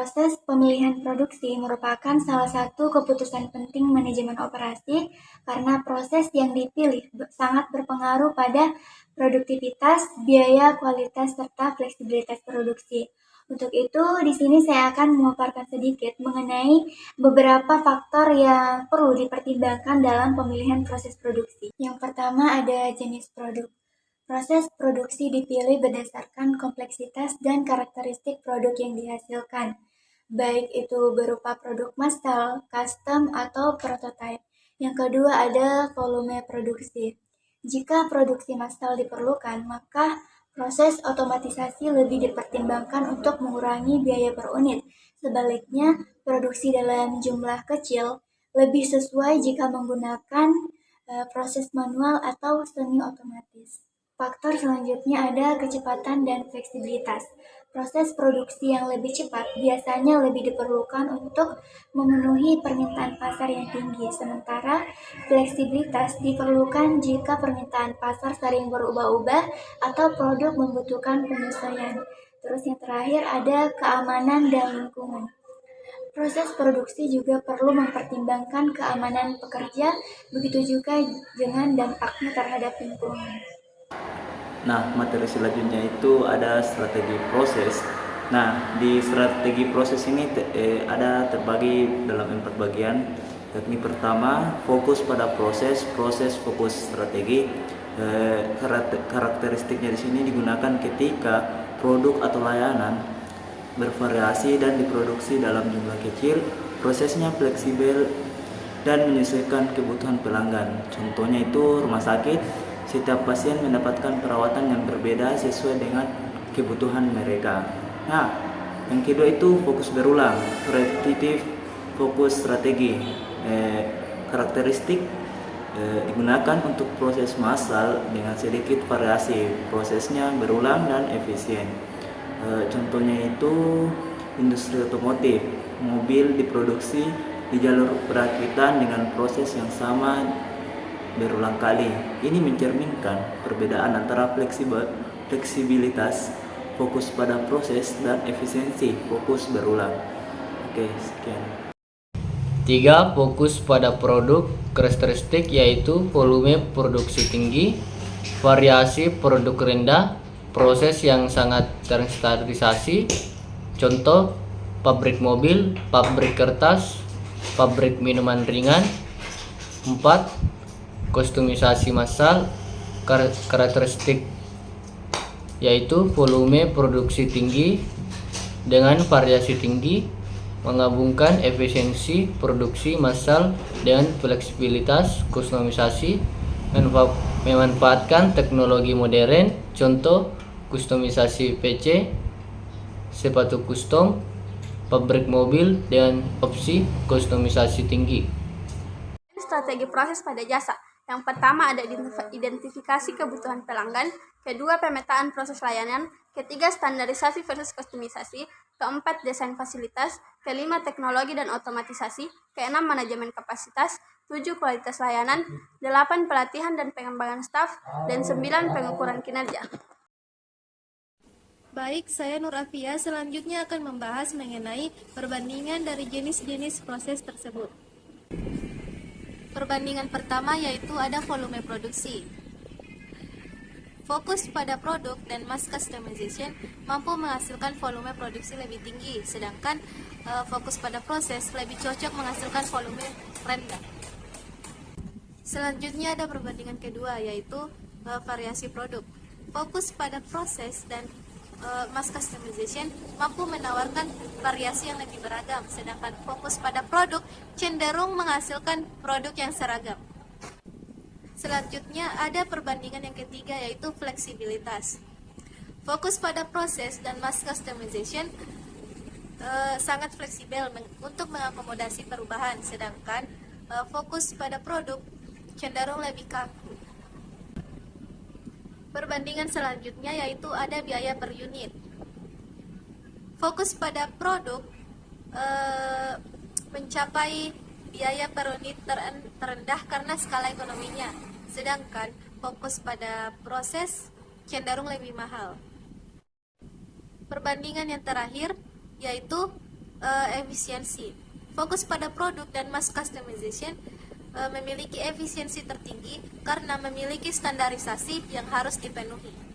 Proses pemilihan produksi merupakan salah satu keputusan penting manajemen operasi karena proses yang dipilih sangat berpengaruh pada produktivitas, biaya, kualitas, serta fleksibilitas produksi. Untuk itu, di sini saya akan memaparkan sedikit mengenai beberapa faktor yang perlu dipertimbangkan dalam pemilihan proses produksi. Yang pertama ada jenis produk. Proses produksi dipilih berdasarkan kompleksitas dan karakteristik produk yang dihasilkan, baik itu berupa produk massal, custom, atau prototype. Yang kedua ada volume produksi. Jika produksi massal diperlukan, maka proses otomatisasi lebih dipertimbangkan untuk mengurangi biaya per unit. Sebaliknya, produksi dalam jumlah kecil lebih sesuai jika menggunakan proses manual atau semi otomatis. Faktor selanjutnya ada kecepatan dan fleksibilitas. Proses produksi yang lebih cepat biasanya lebih diperlukan untuk memenuhi permintaan pasar yang tinggi, sementara fleksibilitas diperlukan jika permintaan pasar sering berubah-ubah atau produk membutuhkan penyesuaian. Terus yang terakhir ada keamanan dan lingkungan. Proses produksi juga perlu mempertimbangkan keamanan pekerja, begitu juga dengan dampaknya terhadap lingkungan. Nah, materi selanjutnya itu ada strategi proses. Nah, di strategi proses ini ada terbagi dalam 4 bagian. Yakni pertama, fokus pada proses, fokus strategi. Karakteristiknya di sini digunakan ketika produk atau layanan bervariasi dan diproduksi dalam jumlah kecil, prosesnya fleksibel dan menyesuaikan kebutuhan pelanggan. Contohnya itu rumah sakit, setiap pasien mendapatkan perawatan yang berbeda sesuai dengan kebutuhan mereka. Nah, yang kedua itu fokus berulang, repetitif fokus strategi. Karakteristik digunakan untuk proses massal dengan sedikit variasi, prosesnya berulang dan efisien. Contohnya itu industri otomotif, mobil diproduksi di jalur perakitan dengan proses yang sama berulang kali. Ini mencerminkan perbedaan antara fleksibilitas, fokus pada proses, dan efisiensi, fokus berulang. Oke, sekian. 3. Fokus pada produk. Karakteristik yaitu volume produksi tinggi, variasi produk rendah, proses yang sangat terstandarisasi. Contoh, pabrik mobil, pabrik kertas, pabrik minuman ringan. 4. Kustomisasi massal. Karakteristik yaitu volume produksi tinggi dengan variasi tinggi, menggabungkan efisiensi produksi massal dengan fleksibilitas kustomisasi, memanfaatkan teknologi modern. Contoh, kustomisasi PC, sepatu custom, pabrik mobil dengan opsi kustomisasi tinggi. Strategi proses pada jasa. Yang pertama ada identifikasi kebutuhan pelanggan, kedua pemetaan proses layanan, ketiga standarisasi versus kustomisasi, keempat desain fasilitas, kelima teknologi dan otomatisasi, keenam manajemen kapasitas, 7 kualitas layanan, 8 pelatihan dan pengembangan staf, dan 9 pengukuran kinerja. Baik, saya Nur Afia selanjutnya akan membahas mengenai perbandingan dari jenis-jenis proses tersebut. Perbandingan pertama yaitu ada volume produksi. Fokus pada produk dan mass customization mampu menghasilkan volume produksi lebih tinggi, sedangkan fokus pada proses lebih cocok menghasilkan volume rendah. Selanjutnya ada perbandingan kedua yaitu variasi produk. Fokus pada proses dan mass customization mampu menawarkan variasi yang lebih beragam, sedangkan fokus pada produk cenderung menghasilkan produk yang seragam. Selanjutnya ada perbandingan yang ketiga yaitu fleksibilitas. Fokus pada proses dan mass customization sangat fleksibel untuk mengakomodasi perubahan, sedangkan fokus pada produk cenderung lebih kaku. Perbandingan selanjutnya yaitu ada biaya per unit. Fokus pada produk mencapai biaya per unit terendah karena skala ekonominya, sedangkan fokus pada proses cenderung lebih mahal. Perbandingan yang terakhir yaitu efisiensi. Fokus pada produk dan mass customization memiliki efisiensi tertinggi karena memiliki standarisasi yang harus dipenuhi.